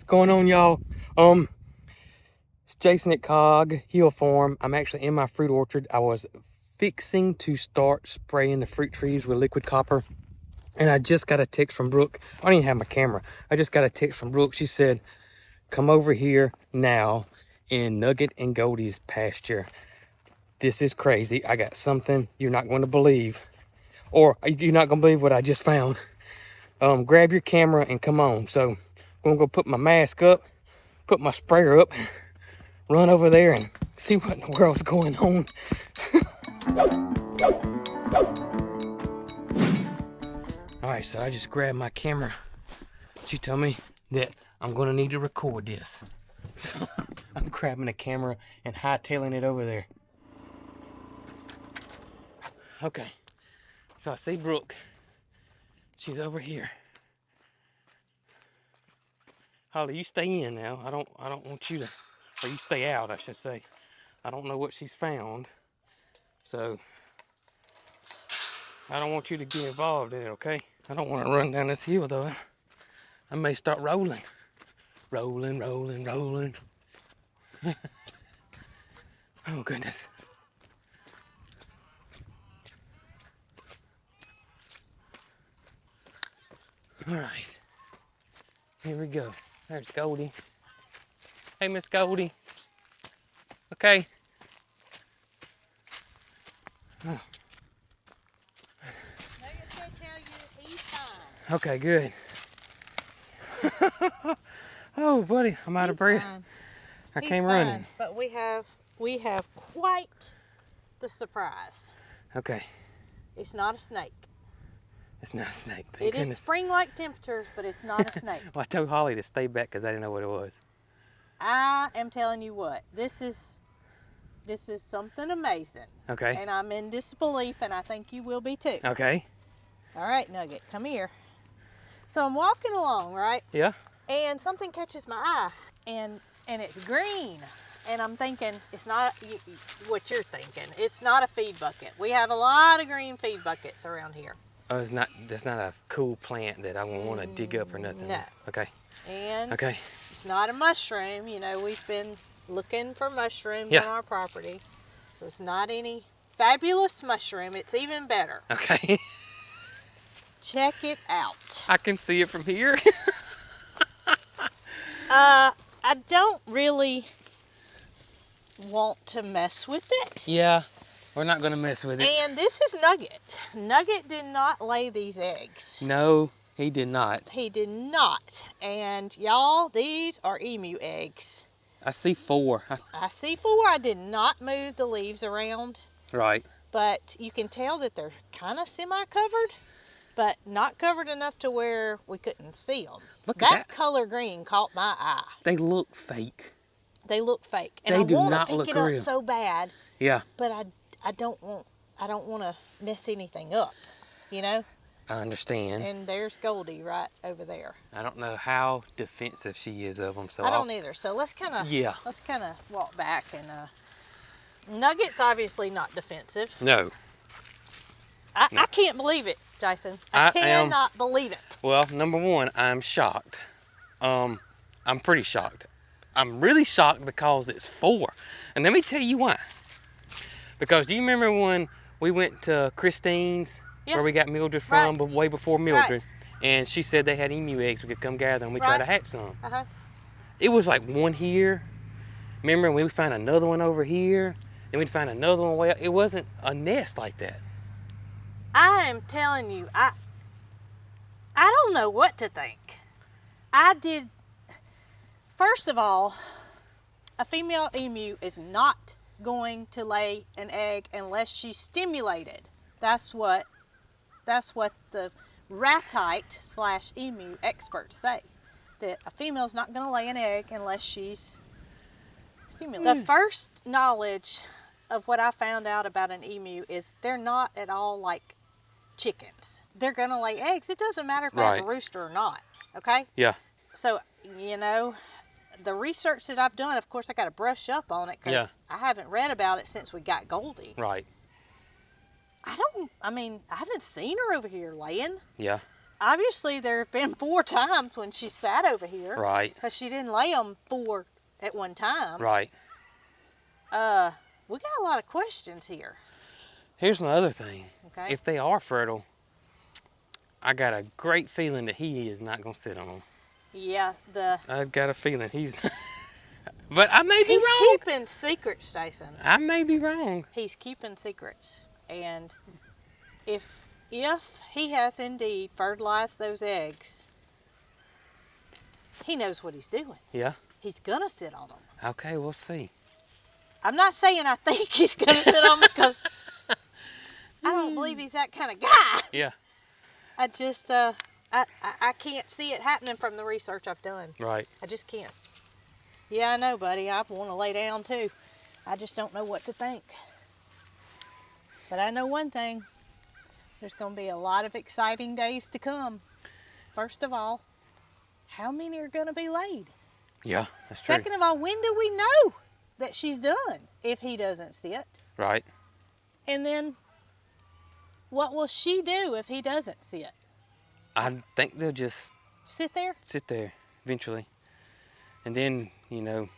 going on, y'all? It's Jason at Cog Hill Farm. I'm actually in my fruit orchard. I was fixing to start spraying the fruit trees with liquid copper, and I just got a text from Brooke. I don't even have my camera. I just got a text from Brooke. She said, come over here now in Nugget and Goldie's pasture. This is crazy. I got something you're not going to believe, or you're not going to believe what I just found. Grab your camera and come on. So I'm going to go put my mask up, put my sprayer up, run over there and see what in the world's going on. All right, so I just grabbed my camera. She told me that I'm going to need to record this. So I'm grabbing a camera and hightailing it over there. Okay, so I see Brooke. She's over here. Holly, you stay in now. I don't want you to, or you stay out, I should say. I don't know what she's found, so I don't want you to get involved in it, okay? I don't want to run down this hill though. I may start rolling. Rolling. Oh goodness. All right, here we go. There's Goldie. Hey, Miss Goldie. Okay. Oh. Okay, good. Oh, buddy, I'm out of breath. I came running. But we have quite the surprise. Okay. It's not a snake. It's not a snake. Thank It goodness. is spring-like temperatures, but it's not a snake. Well, I told Holly to stay back because I didn't know what it was. I am telling you what, this is something amazing. Okay. And I'm in disbelief, and I think you will be too. Okay. All right, Nugget, come here. So I'm walking along, right? Yeah. And something catches my eye, and it's green. And I'm thinking, it's not what you're thinking. It's not a feed bucket. We have a lot of green feed buckets around here. Oh, that's not a cool plant that I won't want to dig up or nothing. No. Okay. And okay. It's not a mushroom. You know, we've been looking for mushrooms on our property. So it's not any fabulous mushroom. It's even better. Okay. Check it out. I can see it from here. I don't really want to mess with it. Yeah, we're not going to mess with it. And this is Nugget. Nugget did not lay these eggs. No, he did not. He did not. And y'all, these are emu eggs. I see 4. I see 4. I did not move the leaves around. Right. But you can tell that they're kind of semi-covered, but not covered enough to where we couldn't see them. Look at that. That color green caught my eye. They look fake. They look fake. And they I do want not to pick look it real. up so bad. Yeah. But I don't want to mess anything up, you know? I understand. And there's Goldie right over there. I don't know how defensive she is of them, so I don't either. So let's kind of walk back and Nugget's obviously not defensive. No. I can't believe it, Jason. I cannot believe it. Well, number one, I'm shocked. I'm pretty shocked. I'm really shocked because it's 4. And let me tell you why. Because do you remember when we went to Christine's, where we got Mildred from, but way before Mildred, and she said they had emu eggs, we could come gather and we tried to hatch some. It was like one here. Remember when we found another one over here, then we'd find another one way up. It wasn't a nest like that. I am telling you, I don't know what to think. First of all, a female emu is not going to lay an egg unless she's stimulated. That's what the ratite / emu experts say, that a female's not going to lay an egg unless she's stimulated. The first knowledge of what I found out about an emu is they're not at all like chickens. They're going to lay eggs. It doesn't matter if they have a rooster or not, okay? Yeah. So, you know, the research that I've done, of course, I got to brush up on it because I haven't read about it since we got Goldie. Right. I haven't seen her over here laying. Yeah. obviously there have been 4 times when she sat over here. Right. Because she didn't lay them 4 at one time. Right. We got a lot of questions here. Here's my other thing. Okay. If they are fertile, I got a great feeling that he is not going to sit on them. Yeah, I've got a feeling he's... But I may be he's wrong. keeping secrets, Jason. I may be wrong. He's keeping secrets. And if he has indeed fertilized those eggs, he knows what he's doing. Yeah. He's going to sit on them. Okay, we'll see. I'm not saying I think he's going to sit on them because I don't believe he's that kind of guy. Yeah. I just, I can't see it happening from the research I've done. Right. I just can't. Yeah, I know, buddy. I want to lay down too. I just don't know what to think. But I know one thing. There's going to be a lot of exciting days to come. First of all, how many are going to be laid? Yeah, that's true. Second of all, when do we know that she's done if he doesn't sit? Right. And then, what will she do if he doesn't sit? I think they'll just Sit there? sit there eventually. And then, you know,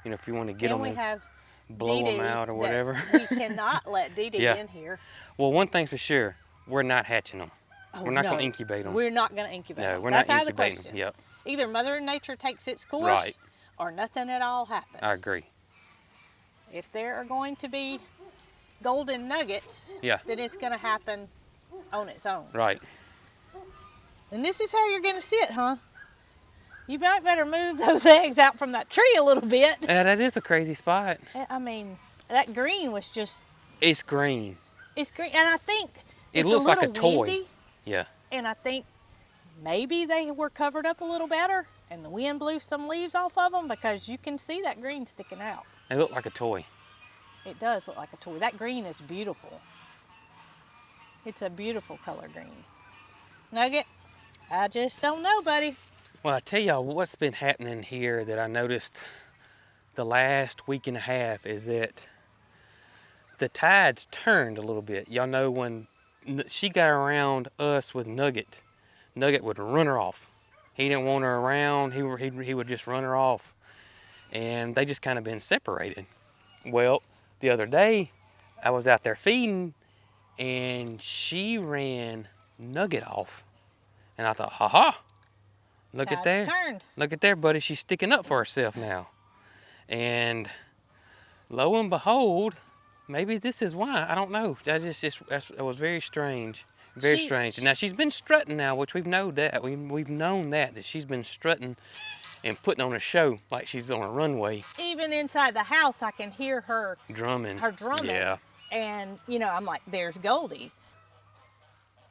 if you want to get Then them we and have blow Dee Dee them out or that whatever. We cannot let Dee Dee Yeah. in here. Well, one thing's for sure, we're not hatching them. Oh, We're not no. going to incubate them. We're not going to incubate No, them. we're That's not out of the incubating question. them. Yep. Either Mother Nature takes its course Right. or nothing at all happens. I agree. If there are going to be golden nuggets, Yeah. then it's going to happen on its own. Right. And this is how you're going to sit, huh? You might better move those eggs out from that tree a little bit. Yeah, that is a crazy spot. I mean, that green was just, It's green. it's green. And I think It it's looks a like little a toy. windy, Yeah. and I think maybe they were covered up a little better and the wind blew some leaves off of them because you can see that green sticking out. They look like a toy. It does look like a toy. That green is beautiful. It's a beautiful color green. Nugget, I just don't know, buddy. Well, I tell y'all what's been happening here that I noticed the last week and a half is that the tide's turned a little bit. Y'all know when she got around us with Nugget, Nugget would run her off. He didn't want her around. He would just run her off. And they just kind of been separated. Well, the other day, I was out there feeding, and she ran Nugget off. And I thought, ha-ha, look at there. Tide's turned. Look at there, buddy. She's sticking up for herself now. And lo and behold, maybe this is why. I don't know. It was very strange. Very strange. And now she's been strutting now, which we've known that. We've known that she's been strutting and putting on a show like she's on a runway. Even inside the house, I can hear her Drumming. Her drumming. Yeah. And, you know, I'm like, there's Goldie.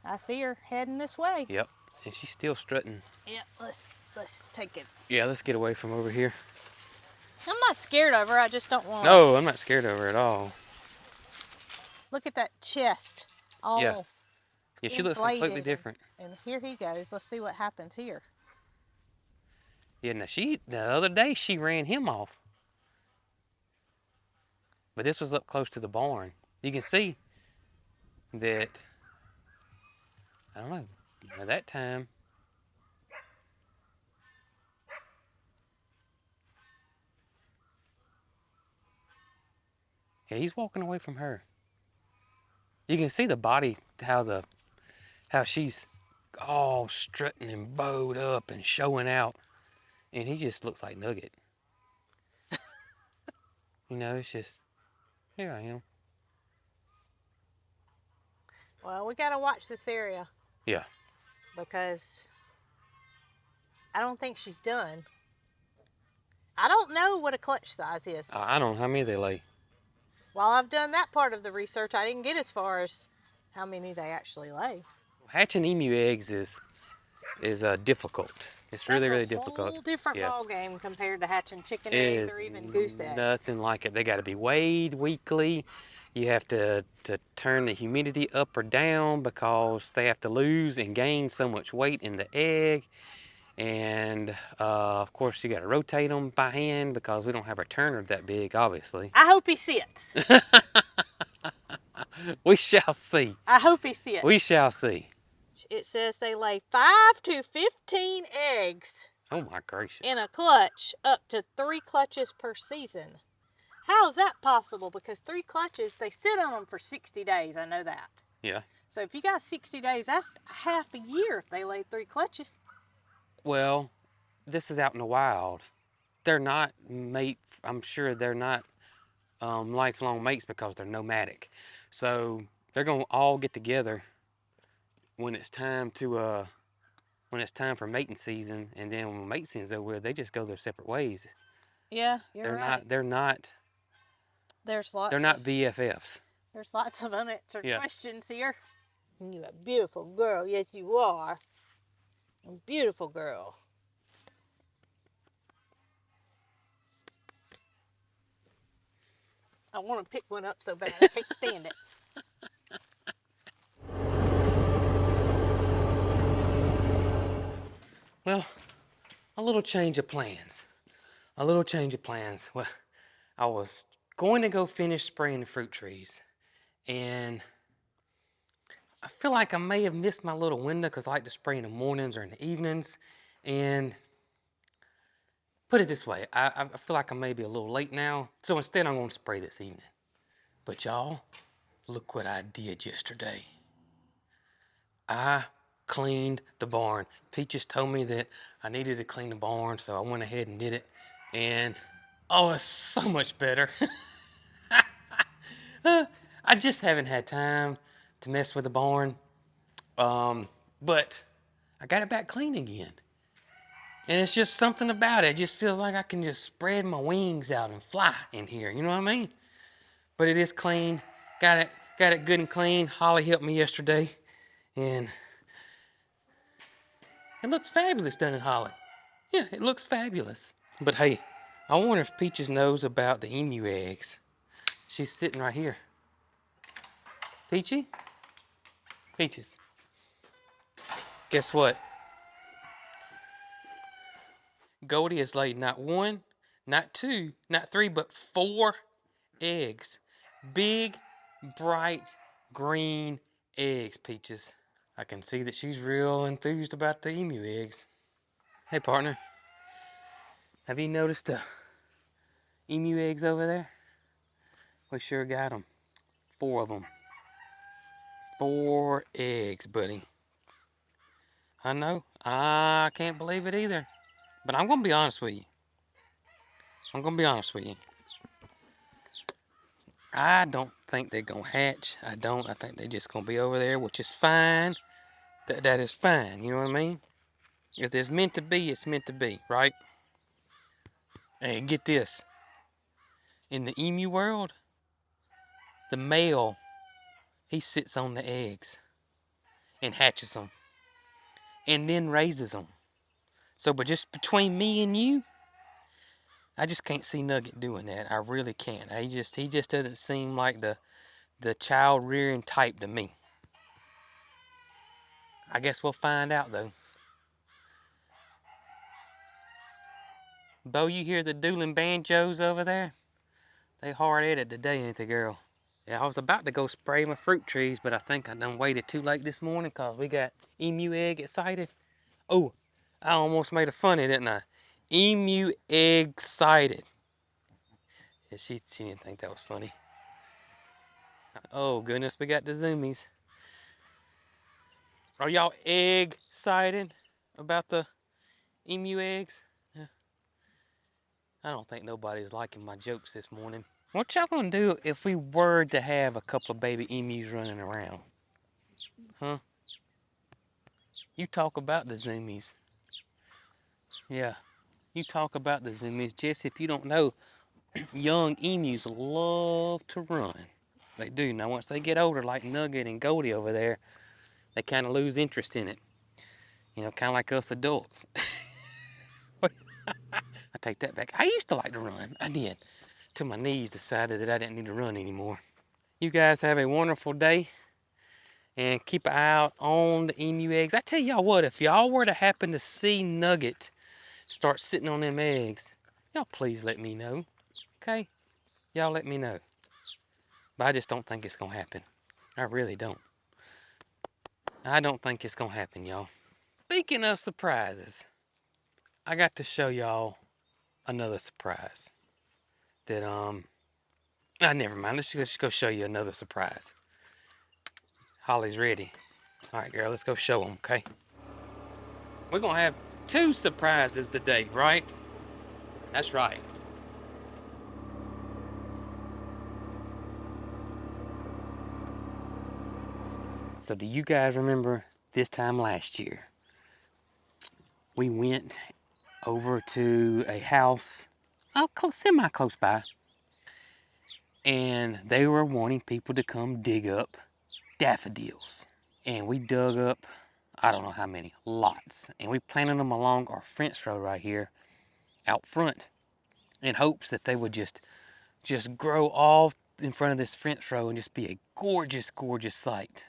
I see her heading this way. Yep. And she's still strutting. Yeah, let's take it. Yeah, let's get away from over here. I'm not scared of her. I just don't want. No, I'm not scared of her at all. Look at that chest. All Yeah. Yeah, she looks completely inflated. different. And here he goes. Let's see what happens here. Yeah, now the other day she ran him off. But this was up close to the barn. You can see that, I don't know, at that time, yeah, he's walking away from her. You can see the body, how she's all strutting and bowed up and showing out. And he just looks like Nugget. You know, it's just, here I am. Well, we got to watch this area Yeah. because I don't think she's done. I don't know what a clutch size is. I don't know how many they lay. While I've done that part of the research, I didn't get as far as how many they actually lay. Hatching emu eggs is difficult. It's really, really difficult. That's a whole different Yeah. ball game compared to hatching chicken It eggs is or even goose eggs. nothing like it. They got to be weighed weekly. You have to turn the humidity up or down because they have to lose and gain so much weight in the egg. And of course, you got to rotate them by hand because we don't have a turner that big, obviously. I hope he sits. We shall see. I hope he sits. We shall see. page, it says they lay 5 to 15 eggs Oh my gracious. in a clutch, up to 3 clutches per season. How is that possible? Because 3 clutches, they sit on them for 60 days. I know that. Yeah. So if you got 60 days, that's half a year if they lay 3 clutches. Well, this is out in the wild. They're not I'm sure they're not lifelong mates because they're nomadic. So they're gonna all get together when it's time to when it's time for mating season, and then when mating season's over, they just go their separate ways. Yeah, you're right. They're not There's lots. they're not BFFs. There's lots of unanswered Yeah. questions here. You're a beautiful girl. Yes, you are. A beautiful girl. I want to pick one up so bad. I can't stand it. Well, a little change of plans. A little change of plans. Well, I was going to go finish spraying the fruit trees, and I feel like I may have missed my little window because I like to spray in the mornings or in the evenings. And put it this way, I feel like I may be a little late now. So instead, I'm going to spray this evening. But y'all, look what I did yesterday. I cleaned the barn. Peaches told me that I needed to clean the barn, so I went ahead and did it. And oh, it's so much better. I just haven't had time to mess with the barn. But I got it back clean again. And it's just something about it. It just feels like I can just spread my wings out and fly in here. You know what I mean? But it is clean. Got it good and clean. Holly helped me yesterday. And it looks fabulous, doesn't it, Holly? Yeah, it looks fabulous. But hey, I wonder if Peaches knows about the emu eggs. She's sitting right here. Peachy? Peaches. Guess what? Goldie has laid not 1, not 2, not 3, but 4 eggs. Big, bright, green eggs, Peaches. I can see that she's real enthused about the emu eggs. Hey, partner. Have you noticed the emu eggs over there? We sure got them. 4 of them. 4 eggs, buddy. I know. I can't believe it either. But I'm going to be honest with you. I don't think they're going to hatch. I think they're just going to be over there, which is fine. That is fine. You know what I mean? If it's meant to be, it's meant to be, right? And get this. In the emu world, the male, he sits on the eggs and hatches them and then raises them. So, but just between me and you, I just can't see Nugget doing that. I really can't. He just doesn't seem like the child rearing type to me. I guess we'll find out though. Bo, you hear the dueling banjos over there? They hard at it today, ain't they, girl? Yeah, I was about to go spray my fruit trees, but I think I done waited too late this morning because we got emu egg excited. Oh, I almost made a funny, didn't I? Emu egg excited. Yeah, she didn't think that was funny. Oh, goodness, we got the zoomies. Are y'all egg excited about the emu eggs? Yeah. I don't think nobody's liking my jokes this morning. What y'all gonna do if we were to have a couple of baby emus running around? Huh? You talk about the zoomies. Yeah, you talk about the zoomies. Jesse, if you don't know, young emus love to run. They do. Now, once they get older, like Nugget and Goldie over there, they kind of lose interest in it. You know, kind of like us adults. I take that back. I used to like to run. I did. Till my knees decided that I didn't need to run anymore. You guys have a wonderful day. And keep an eye out on the emu eggs. I tell y'all what, if y'all were to happen to see Nugget start sitting on them eggs, y'all please let me know. Okay? Y'all let me know. But I just don't think it's going to happen. I really don't. I don't think it's gonna happen, y'all. Speaking of surprises, I got to show y'all another surprise that never mind. Let's just go show you another surprise. Holly's ready. All right, girl, let's go show them, okay? We're gonna have 2 surprises today, right? That's right. So do you guys remember this time last year? We went over to a house, semi-close by, and they were wanting people to come dig up daffodils. And we dug up, I don't know how many, lots. And we planted them along our fence row right here, out front, in hopes that they would just grow all in front of this fence row and just be a gorgeous, gorgeous sight.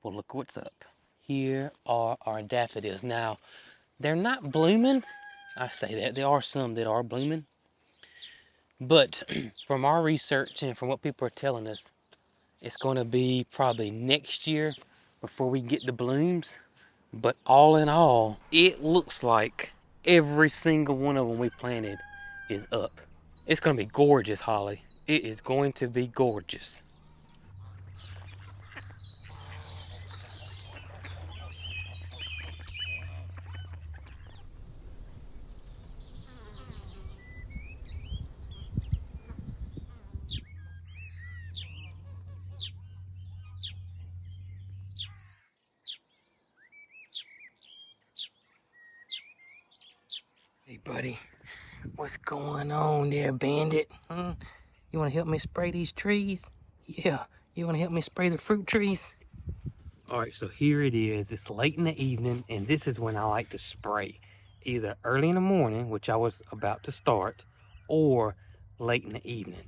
Well, look what's up. Here are our daffodils. Now, they're not blooming. I say that. There are some that are blooming. But from our research and from what people are telling us, it's going to be probably next year before we get the blooms. But all in all, it looks like every single one of them we planted is up. It's going to be gorgeous, Holly. It is going to be gorgeous. Hey, buddy. What's going on there, bandit? You want to help me spray these trees? Yeah. You want to help me spray the fruit trees? All right, so here it is. It's late in the evening, and this is when I like to spray. Either early in the morning, which I was about to start, or late in the evening.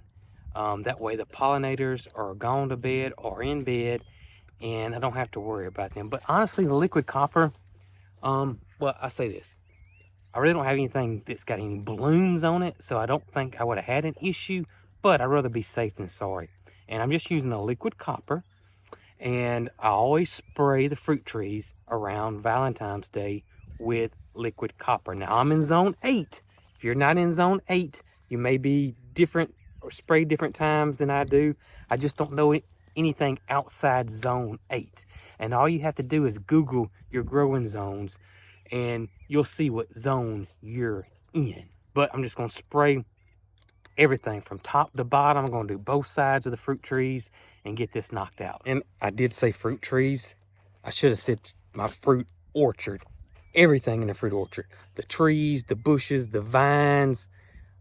That way the pollinators are gone to bed or in bed, and I don't have to worry about them. But honestly, the liquid copper, well, I say this. I really don't have anything that's got any blooms on it, so I don't think I would have had an issue, but I'd rather be safe than sorry. And I'm just using a liquid copper, and I always spray the fruit trees around Valentine's Day with liquid copper. Now, I'm in zone 8. If you're not in zone 8, you may be different or spray different times than I do. I just don't know anything outside zone 8. And all you have to do is Google your growing zones, and you'll see what zone you're in. But I'm just going to spray everything from top to bottom. I'm going to do both sides of the fruit trees and get this knocked out. And I did say fruit trees. I should have said my fruit orchard. Everything in the fruit orchard. The trees, the bushes, the vines.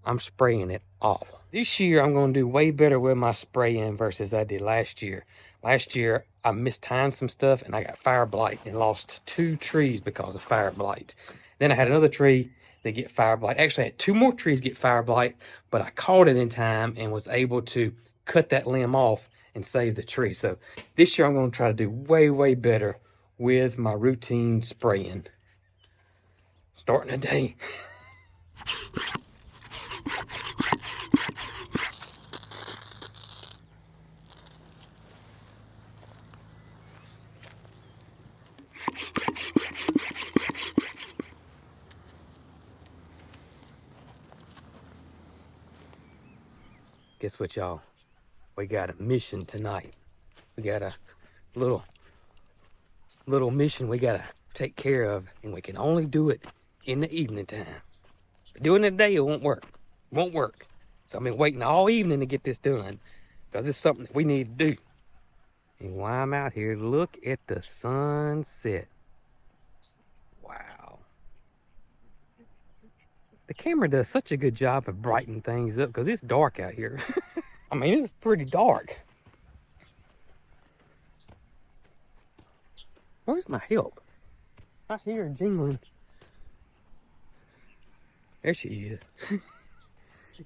I'm spraying it all. This year, I'm going to do way better with my spraying versus I did last year. Last year, I mistimed some stuff and I got fire blight and lost 2 trees because of fire blight. Then I had another tree that get fire blight. Actually, I had 2 more trees get fire blight, but I caught it in time and was able to cut that limb off and save the tree. So this year, I'm going to try to do way, way better with my routine spraying. Starting today. Guess what, y'all? We got a mission tonight. We got a little mission we gotta take care of, and we can only do it in the evening time. Doing it today, it won't work. It won't work. So I've been waiting all evening to get this done because it's something that we need to do. And while I'm out here, look at the sunset. Wow. The camera does such a good job of brightening things up because it's dark out here. I mean, it's pretty dark. Where's my help? I hear her jingling. There she is.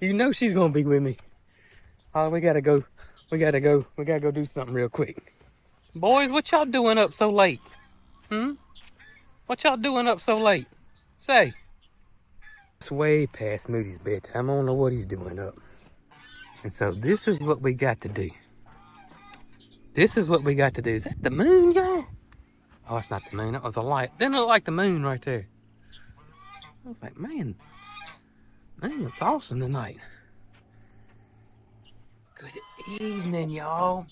You know she's gonna be with me. Oh, we gotta go do something real quick. Boys, what y'all doing up so late? What y'all doing up so late? Say. It's way past Moody's bedtime. I don't know what he's doing up. And so this is what we got to do. This is what we got to do. Is that the moon, y'all? Oh, that's not the moon. That was the light. Didn't it look like the moon right there? I was like, man, it's awesome tonight. Good evening, y'all.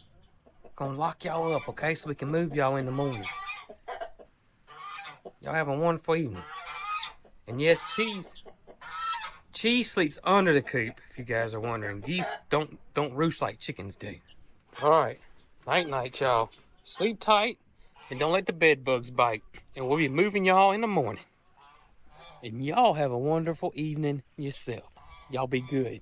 Gonna lock y'all up, okay? So we can move y'all in the morning. Y'all have a wonderful evening. And yes, Cheese sleeps under the coop, if you guys are wondering. Geese don't roost like chickens do. Alright. Night, y'all. Sleep tight and don't let the bed bugs bite. And we'll be moving y'all in the morning. And y'all have a wonderful evening yourself. Y'all be good.